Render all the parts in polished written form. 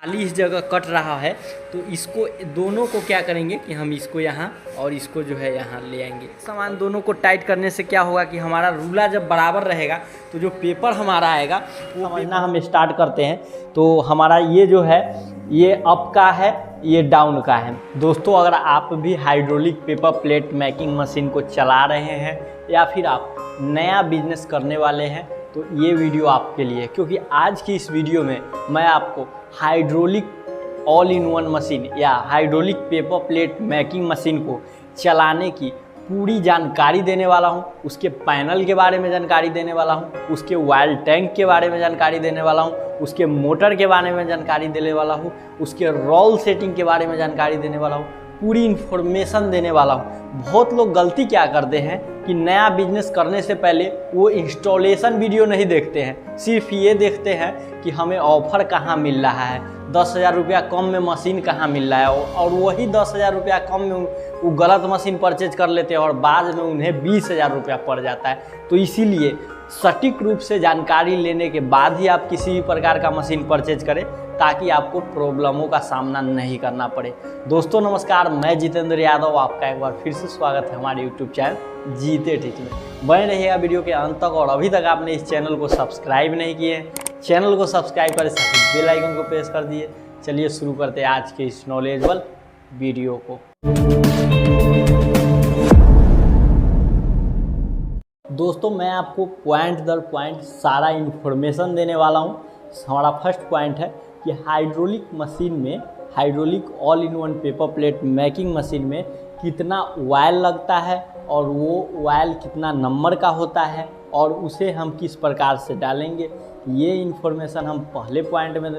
खाली इस जगह कट रहा है, तो इसको दोनों को क्या करेंगे कि हम इसको यहाँ और इसको जो है यहाँ ले आएंगे। सामान दोनों को टाइट करने से क्या होगा कि हमारा रूला जब बराबर रहेगा तो जो पेपर हमारा आएगा वो समझना हम स्टार्ट करते हैं। तो हमारा ये जो है ये अप का है, ये डाउन का है। दोस्तों अगर आप भी hydraulic paper plate making machine को चला रहे हैं या फिर आप नया बिजनेस करने वाले हैं तो ये वीडियो आपके लिए, क्योंकि आज की इस वीडियो में मैं आपको hydraulic all in one machine या hydraulic paper plate making machine को चलाने की पूरी जानकारी देने वाला हूं। उसके पैनल के बारे में जानकारी देने वाला हूं, उसके ऑयल टैंक के बारे में जानकारी देने वाला हूं, उसके मोटर के बारे में जानकारी देने वाला हूं, उसके रोल सेटिंग के बारे में जानकारी देने वाला हूं, पूरी इन्फॉर्मेशन देने वाला हूँ। बहुत लोग गलती क्या करते हैं कि नया बिजनेस करने से पहले वो इंस्टॉलेशन वीडियो नहीं देखते हैं, सिर्फ ये देखते हैं कि हमें ऑफर कहाँ मिल रहा है, 10,000 रुपया कम में मशीन कहाँ मिल रहा है, और वही 10,000 रुपया कम में वो गलत मशीन परचेज कर लेते हैं और बाद में उन्हें 20,000 रुपया पड़ जाता है। तो इसीलिए सटीक रूप से जानकारी लेने के बाद ही आप किसी भी प्रकार का मशीन परचेज करें ताकि आपको प्रॉब्लमों का सामना नहीं करना पड़े। दोस्तों नमस्कार, मैं जितेंद्र यादव, आपका एक बार फिर से स्वागत है हमारे यूट्यूब चैनल जीते ठीक में। बने रहिएगा वीडियो के अंत तक, और अभी तक आपने इस चैनल को सब्सक्राइब नहीं किए, चैनल को सब्सक्राइब करें, साथ बेल आइकन को प्रेस कर दिए। चलिए शुरू करते हैं आज के इस नॉलेजेबल वीडियो को। दोस्तों मैं आपको पॉइंट दर पॉइंट सारा इन्फॉर्मेशन देने वाला हूँ। हमारा फर्स्ट पॉइंट है कि हाइड्रोलिक मशीन में, hydraulic all in one paper plate making machine में कितना ऑयल लगता है और वो ऑयल कितना नंबर का होता है और उसे हम किस प्रकार से डालेंगे, ये इन्फॉर्मेशन हम पहले पॉइंट में।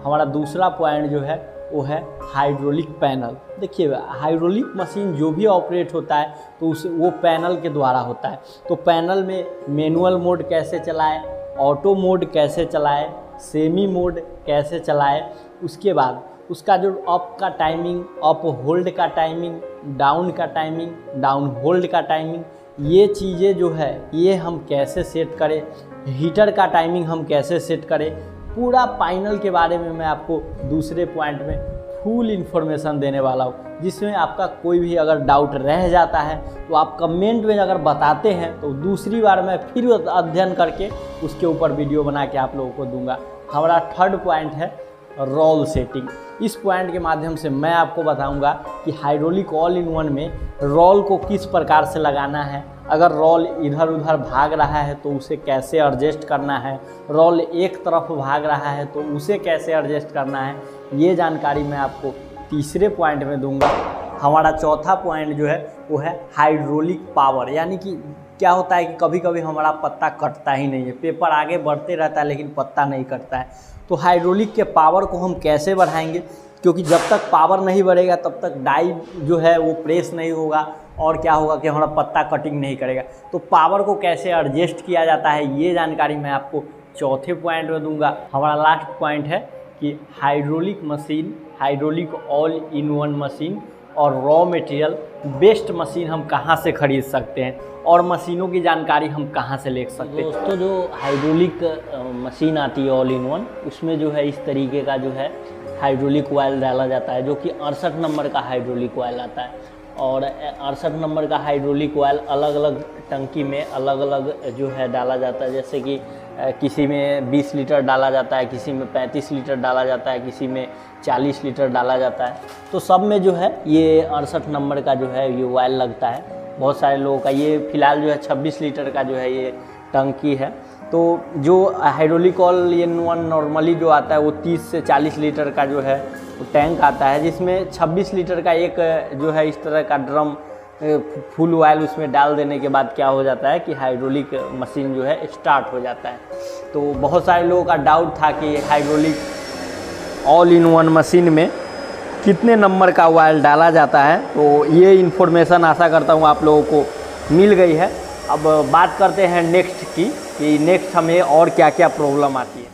हमारा दूसरा पॉइंट जो है वो है हाइड्रोलिक पैनल। देखिए हाइड्रोलिक मशीन जो भी ऑपरेट होता है तो उसे वो पैनल के द्वारा होता है। तो पैनल में मैनुअल मोड कैसे चलाए, ऑटो मोड कैसे चलाए, सेमी मोड कैसे चलाए, उसके बाद उसका जो अप का टाइमिंग, अप होल्ड का टाइमिंग, डाउन का टाइमिंग, डाउन होल्ड का टाइमिंग, ये चीज़ें जो है ये हम कैसे सेट करें, हीटर का टाइमिंग हम कैसे सेट करें, पूरा पैनल के बारे में मैं आपको दूसरे पॉइंट में फुल इन्फॉर्मेशन देने वाला हूँ। जिसमें आपका कोई भी अगर डाउट रह जाता है तो आप कमेंट में अगर बताते हैं तो दूसरी बार मैं फिर अध्ययन करके उसके ऊपर वीडियो बना के आप लोगों को दूंगा। हमारा थर्ड पॉइंट है रोल सेटिंग। इस पॉइंट के माध्यम से मैं आपको बताऊंगा कि हाइड्रोलिक ऑल इन वन में रोल को किस प्रकार से लगाना है, अगर रोल इधर उधर भाग रहा है तो उसे कैसे एडजस्ट करना है, रोल एक तरफ भाग रहा है तो उसे कैसे एडजस्ट करना है, ये जानकारी मैं आपको तीसरे पॉइंट में दूंगा। हमारा चौथा पॉइंट जो है वो है हाइड्रोलिक पावर, यानी कि क्या होता है कि कभी कभी हमारा पत्ता कटता ही नहीं है, पेपर आगे बढ़ते रहता है लेकिन पत्ता नहीं कटता है। तो हाइड्रोलिक के पावर को हम कैसे बढ़ाएंगे, क्योंकि जब तक पावर नहीं बढ़ेगा तब तक डाई जो है वो प्रेस नहीं होगा और क्या होगा कि हमारा पत्ता कटिंग नहीं करेगा। तो पावर को कैसे एडजस्ट किया जाता है ये जानकारी मैं आपको चौथे पॉइंट में दूंगा। हमारा लास्ट पॉइंट है कि hydraulic machine, hydraulic all in one machine और रॉ मटेरियल बेस्ट मशीन हम कहाँ से खरीद सकते हैं और मशीनों की जानकारी हम कहाँ से ले सकते हैं। दोस्तों जो हाइड्रोलिक मशीन आती है ऑल इन वन, उसमें जो है इस तरीके का जो है हाइड्रोलिक ऑयल डाला जाता है, जो कि 68 नंबर का हाइड्रोलिक ऑयल आता है। और 68 नंबर का हाइड्रोलिक ऑयल अलग अलग टंकी में अलग अलग जो है डाला जाता है। जैसे कि किसी में 20 लीटर डाला जाता है, किसी में 35 लीटर डाला जाता है, किसी में 40 लीटर डाला जाता है। तो सब में जो है ये 68 नंबर का जो है ये ऑयल लगता है बहुत सारे लोगों का। ये फ़िलहाल जो है 26 लीटर का जो है ये टंकी है। तो जो hydraulic all in one normally जो आता है वो 30 से 40 लीटर का जो है वो टैंक आता है, जिसमें 26 लीटर का एक जो है इस तरह का ड्रम फुल ऑयल उसमें डाल देने के बाद क्या हो जाता है कि हाइड्रोलिक मशीन जो है स्टार्ट हो जाता है। तो बहुत सारे लोगों का डाउट था कि hydraulic all in one machine में कितने नंबर का ऑयल डाला जाता है, तो ये इन्फॉर्मेशन आशा करता हूँ आप लोगों को मिल गई है। अब बात करते हैं नेक्स्ट की कि नेक्स्ट हमें और क्या क्या प्रॉब्लम आती है।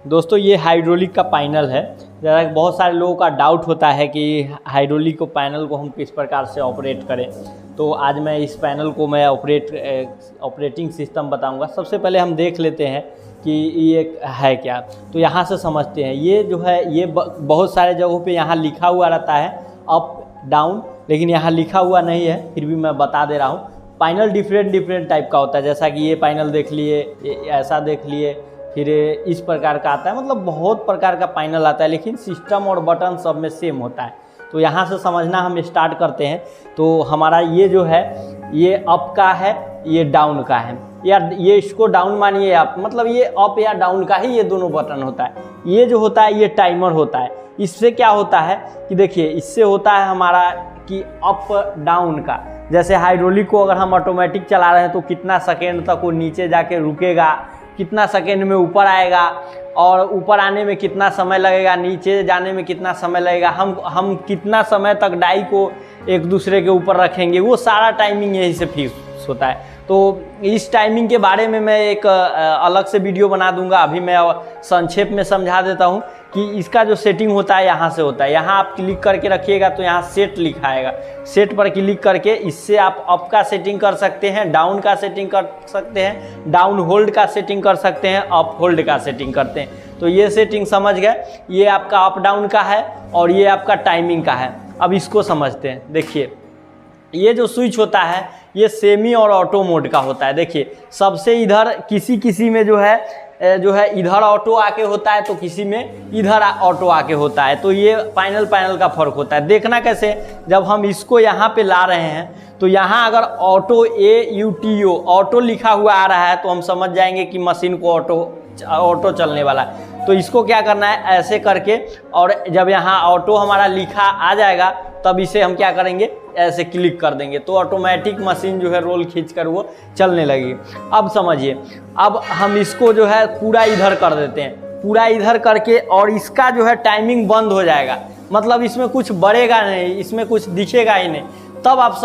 दोस्तों ये हाइड्रोलिक का पैनल है। ज़रा बहुत सारे लोगों का डाउट होता है कि हाइड्रोलिक को पैनल को हम किस प्रकार से ऑपरेट करें, तो आज मैं इस पैनल को मैं ऑपरेटिंग सिस्टम बताऊंगा। सबसे पहले हम देख लेते हैं कि ये है क्या। तो यहाँ से समझते हैं, ये जो है ये बहुत सारे जगहों पे यहाँ लिखा हुआ रहता है अप डाउन, लेकिन यहाँ लिखा हुआ नहीं है, फिर भी मैं बता दे रहा हूँ। पैनल डिफरेंट टाइप का होता है, जैसा कि ये पैनल देख लिए, ऐसा देख लिए, फिर इस प्रकार का आता है, मतलब बहुत प्रकार का पैनल आता है, लेकिन सिस्टम और बटन सब में सेम होता है। तो यहाँ से समझना हम स्टार्ट करते हैं। तो हमारा ये जो है ये अप का है, ये डाउन का है, या ये इसको डाउन मानिए आप, मतलब ये अप या डाउन का ही ये दोनों बटन होता है। ये जो होता है ये टाइमर होता है। इससे क्या होता है कि देखिए, इससे होता है हमारा कि अप डाउन का, जैसे हाइड्रोलिक को अगर हम ऑटोमेटिक चला रहे हैं तो कितना सेकेंड तक वो नीचे जाके रुकेगा, कितना सेकेंड में ऊपर आएगा, और ऊपर आने में कितना समय लगेगा, नीचे जाने में कितना समय लगेगा, हम कितना समय तक डाई को एक दूसरे के ऊपर रखेंगे, वो सारा टाइमिंग यहीं से फिक्स होता है। तो इस टाइमिंग के बारे में मैं एक अलग से वीडियो बना दूंगा। अभी मैं संक्षेप में समझा देता हूँ कि इसका जो सेटिंग होता है यहाँ से होता है। यहाँ आप क्लिक करके रखिएगा तो यहाँ सेट लिखा आएगा, सेट पर क्लिक करके इससे आप अप का सेटिंग कर सकते हैं, डाउन का सेटिंग कर सकते हैं, डाउन होल्ड का सेटिंग कर सकते हैं, अप होल्ड का सेटिंग करते हैं। तो ये सेटिंग समझ गए, ये आपका अप डाउन का है और ये आपका टाइमिंग का है। अब इसको समझते हैं। देखिए, ये जो स्विच होता है ये सेमी और ऑटो मोड का होता है। देखिए, सबसे इधर किसी में जो है इधर ऑटो आके होता है, तो किसी में इधर ऑटो आके होता है। तो ये पैनल का फ़र्क होता है। देखना कैसे, जब हम इसको यहाँ पे ला रहे हैं तो यहाँ अगर ऑटो AUTO ऑटो लिखा हुआ आ रहा है तो हम समझ जाएंगे कि मशीन को ऑटो चलने वाला है। तो इसको क्या करना है, ऐसे करके, और जब यहाँ ऑटो हमारा लिखा आ जाएगा तब इसे हम क्या करेंगे, ऐसे क्लिक कर देंगे तो ऑटोमेटिक मशीन जो है रोल खींचकर वो चलने लगेगी। अब समझिए, अब हम इसको जो है पूरा इधर कर देते हैं, पूरा इधर करके, और इसका जो है टाइमिंग बंद हो जाएगा, मतलब इसमें कुछ बढ़ेगा नहीं, इसमें कुछ दिखेगा ही नहीं। तब आप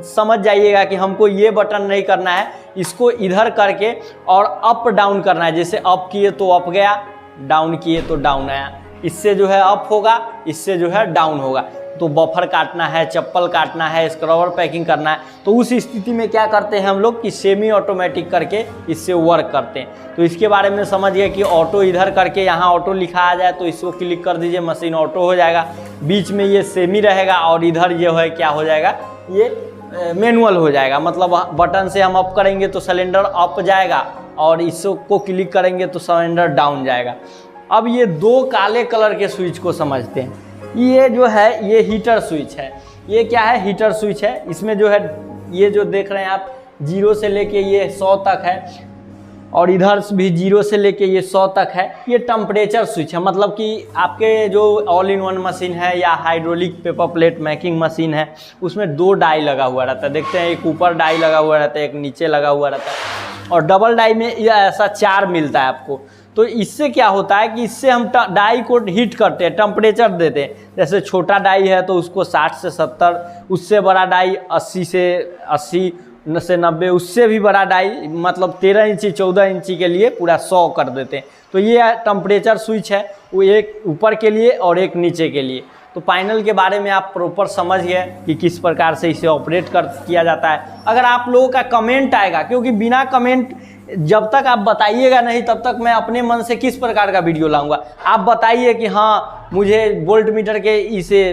समझ जाइएगा कि हमको ये बटन नहीं करना है, इसको इधर करके और अप डाउन करना है। जैसे अप किए तो अप गया, डाउन किए तो डाउन आया। इससे जो है अप होगा, इससे जो है डाउन होगा। तो बफर काटना है, चप्पल काटना है, स्क्रबर पैकिंग करना है, तो उस स्थिति में क्या करते हैं हम लोग कि सेमी ऑटोमेटिक करके इससे वर्क करते हैं। तो इसके बारे में समझ गए कि ऑटो इधर करके यहाँ ऑटो लिखा आ जाए तो इसको क्लिक कर दीजिए, मशीन ऑटो हो जाएगा। बीच में ये सेमी रहेगा और इधर जो है क्या हो जाएगा, ये मैनुअल हो जाएगा। मतलब बटन से हम अप करेंगे तो सिलेंडर अप जाएगा और इसको क्लिक करेंगे तो सिलेंडर डाउन जाएगा। अब ये दो काले कलर के स्विच को समझते हैं। ये जो है ये हीटर स्विच है। ये क्या है, हीटर स्विच है। इसमें जो है ये जो देख रहे हैं आप 0 से लेके ये 100 तक है, और इधर भी 0 से लेके ये 100 तक है। ये टेम्परेचर स्विच है, मतलब कि आपके जो ऑल इन वन मशीन है या hydraulic paper plate making machine है उसमें 2 डाई लगा हुआ रहता है। देखते हैं, एक ऊपर डाई लगा हुआ रहता है, एक नीचे लगा हुआ रहता है, और डबल डाई में ये ऐसा 4 मिलता है आपको। तो इससे क्या होता है कि इससे हम डाई को हीट करते हैं, टेम्परेचर देते हैं। जैसे छोटा डाई है तो उसको 60 से 70, उससे बड़ा डाई 80 से 90, उससे भी बड़ा डाई मतलब 13 इंची 14 इंची के लिए पूरा 100 कर देते हैं। तो ये टेम्परेचर स्विच है, वो एक ऊपर के लिए और एक नीचे के लिए। तो पैनल के बारे में आप प्रॉपर समझ गए कि किस प्रकार से इसे ऑपरेट किया जाता है। अगर आप लोगों का कमेंट आएगा, क्योंकि बिना कमेंट जब तक आप बताइएगा नहीं तब तक मैं अपने मन से किस प्रकार का वीडियो लाऊंगा। आप बताइए कि हाँ मुझे वोल्ट मीटर के इसे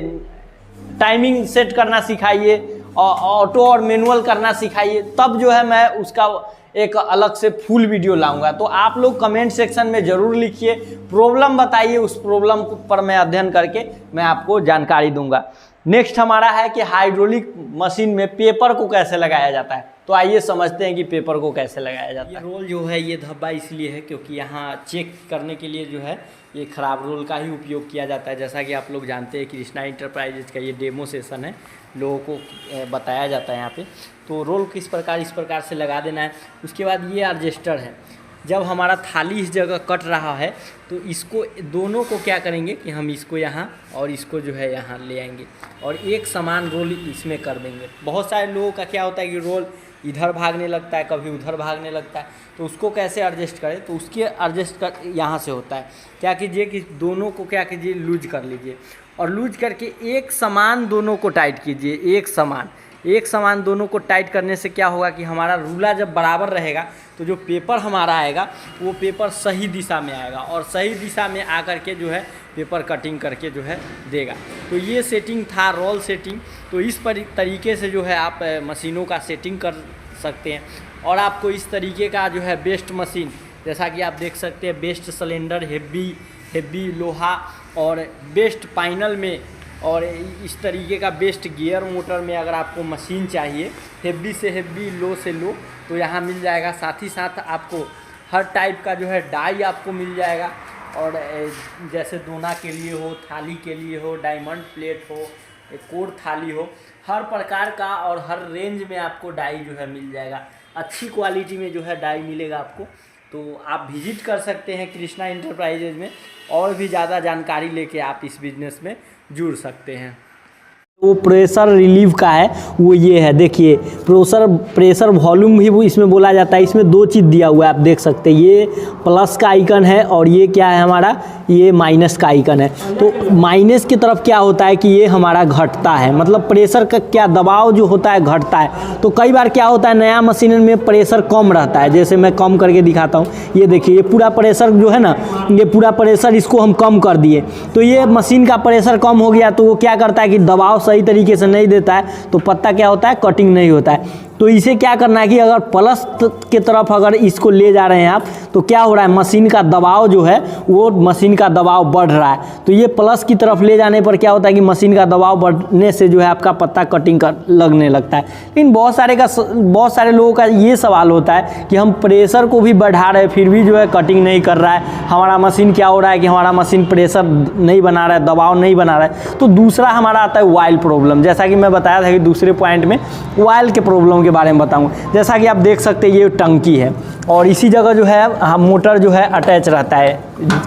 टाइमिंग सेट करना सिखाइए, ऑटो और मैनुअल करना सिखाइए, तब जो है मैं उसका एक अलग से फुल वीडियो लाऊंगा। तो आप लोग कमेंट सेक्शन में ज़रूर लिखिए, प्रॉब्लम बताइए, उस प्रॉब्लम पर मैं अध्ययन करके मैं आपको जानकारी दूंगा। नेक्स्ट हमारा है कि हाइड्रोलिक मशीन में पेपर को कैसे लगाया जाता है। तो आइए समझते हैं कि पेपर को कैसे लगाया जाता है। ये रोल जो है ये धब्बा इसलिए है क्योंकि यहाँ चेक करने के लिए जो है ये ख़राब रोल का ही उपयोग किया जाता है। जैसा कि आप लोग जानते हैं कि कृष्णा इंटरप्राइजेज का ये डेमो सेशन है, लोगों को बताया जाता है यहाँ पे। तो रोल इस प्रकार से लगा देना है। उसके बाद ये एडजस्टर है, जब हमारा थाली इस जगह कट रहा है तो इसको दोनों को क्या करेंगे कि हम इसको यहाँ और इसको जो है यहाँ ले आएंगे और एक समान रोल इसमें कर देंगे। बहुत सारे लोगों का क्या होता है कि रोल इधर भागने लगता है, कभी उधर भागने लगता है, तो उसको कैसे एडजस्ट करें। तो उसके एडजस्ट कर यहाँ से होता है, क्या कीजिए कि दोनों को क्या कीजिए लूज कर लीजिए और लूज करके एक समान दोनों को टाइट कीजिए, एक समान। एक समान दोनों को टाइट करने से क्या होगा कि हमारा रूला जब बराबर रहेगा तो जो पेपर हमारा आएगा वो पेपर सही दिशा में आएगा और सही दिशा में आकर के जो है पेपर कटिंग करके जो है देगा। तो ये सेटिंग था रोल सेटिंग। तो इस तरीके से जो है आप मशीनों का सेटिंग कर सकते हैं और आपको इस तरीके का जो है बेस्ट मशीन, जैसा कि आप देख सकते हैं, बेस्ट सिलेंडर, हेवी लोहा और बेस्ट फाइनल में और इस तरीके का बेस्ट गियर मोटर में अगर आपको मशीन चाहिए हेवी से हेवी, लो से लो, तो यहाँ मिल जाएगा। साथ ही साथ आपको हर टाइप का जो है डाई आपको मिल जाएगा और जैसे दोना के लिए हो, थाली के लिए हो, डायमंड प्लेट हो, कोर थाली हो, हर प्रकार का और हर रेंज में आपको डाई जो है मिल जाएगा। अच्छी क्वालिटी में जो है डाई मिलेगा आपको। तो आप विजिट कर सकते हैं कृष्णा इंटरप्राइजेज में और भी ज़्यादा जानकारी लेके आप इस बिज़नेस में जुड़ सकते हैं। वो प्रेशर रिलीव का है, वो ये है, देखिए प्रेशर वॉल्यूम भी वो इसमें बोला जाता है। इसमें दो चीज़ दिया हुआ है, आप देख सकते हैं, ये प्लस का आइकन है और ये क्या है हमारा, ये माइनस का आइकन है। तो माइनस की तरफ क्या होता है कि ये हमारा घटता है, मतलब प्रेशर का क्या दबाव जो होता है घटता है। तो कई बार क्या होता है नया मशीन में प्रेशर कम रहता है, जैसे मैं कम करके दिखाता हूँ, ये देखिए ये पूरा प्रेशर जो है ना, ये पूरा प्रेशर इसको हम कम कर दिए तो ये मशीन का प्रेशर कम हो गया। तो वो क्या करता है कि दबाव सही तरीके से नहीं देता है, तो पत्ता क्या होता है, कटिंग नहीं होता है। तो इसे क्या करना है कि अगर प्लस के तरफ अगर इसको ले जा रहे हैं आप, तो क्या हो रहा है, मशीन का दबाव जो है वो मशीन का दबाव बढ़ रहा है। तो ये प्लस की तरफ ले जाने पर क्या होता है कि मशीन का दबाव बढ़ने से जो है आपका पत्ता कटिंग कर लगने लगता है। लेकिन बहुत सारे लोगों का ये सवाल होता है कि हम प्रेशर को भी बढ़ा रहे हैं फिर भी जो है कटिंग नहीं कर रहा है, हमारा मशीन क्या हो रहा है कि हमारा मशीन प्रेशर नहीं बना रहा है, दबाव नहीं बना रहा है। तो दूसरा हमारा आता है ऑयल प्रॉब्लम, जैसा कि मैं बताया था कि दूसरे पॉइंट में ऑयल के प्रॉब्लम के बारे में बताऊंगा। जैसा कि आप देख सकते हैं ये टंकी है और इसी जगह जो है मोटर जो है अटैच रहता है,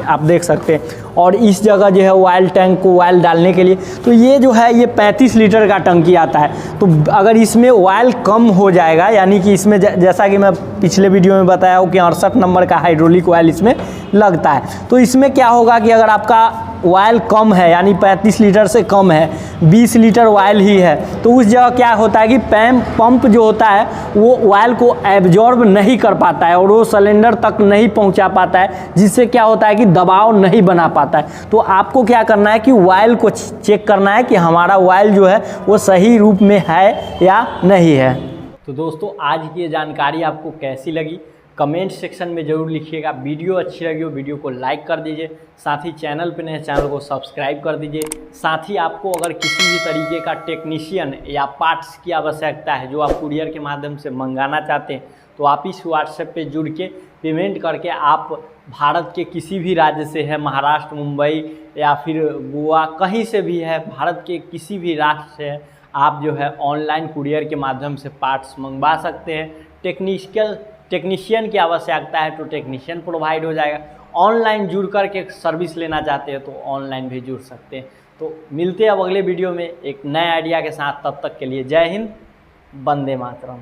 आप देख सकते हैं, और इस जगह जो है ऑयल टैंक को ऑयल डालने के लिए। तो ये जो है ये 35 लीटर का टंकी आता है। तो अगर इसमें ऑयल कम हो जाएगा, यानी कि इसमें जैसा कि मैं पिछले वीडियो में बताया हूँ कि 68 नंबर का हाइड्रोलिक ऑयल इसमें लगता है, तो इसमें क्या होगा कि अगर आपका ऑयल कम है, यानी 35 लीटर से कम है, 20 लीटर ऑयल ही है, तो उस जगह क्या होता है कि पंप जो होता है वो ऑयल को एब्जॉर्ब नहीं कर पाता है और वो सिलेंडर तक नहीं पहुंचा पाता है, जिससे क्या होता है कि दबाव नहीं बना पाता है। तो आपको क्या करना है कि ऑयल को चेक करना है कि हमारा ऑयल जो है वो सही रूप में है या नहीं है। तो दोस्तों आज की ये जानकारी आपको कैसी लगी कमेंट सेक्शन में ज़रूर लिखिएगा। वीडियो अच्छी लगी हो वीडियो को लाइक कर दीजिए, साथ ही चैनल पे नए चैनल को सब्सक्राइब कर दीजिए। साथ ही आपको अगर किसी भी तरीके का टेक्नीशियन या पार्ट्स की आवश्यकता है जो आप कुरियर के माध्यम से मंगाना चाहते हैं, तो आप इस व्हाट्सएप पे जुड़ के पेमेंट करके आप भारत के किसी भी राज्य से है, महाराष्ट्र, मुंबई या फिर गोवा, कहीं से भी है, भारत के किसी भी राष्ट्र से है, आप जो है ऑनलाइन कुरियर के माध्यम से पार्ट्स मंगवा सकते हैं। टेक्नीशियन की आवश्यकता है तो टेक्नीशियन प्रोवाइड हो जाएगा। ऑनलाइन जुड़ कर के सर्विस लेना चाहते हैं तो ऑनलाइन भी जुड़ सकते हैं। तो मिलते हैं अब अगले वीडियो में एक नए आइडिया के साथ, तब तक के लिए जय हिंद, वंदे मातरम।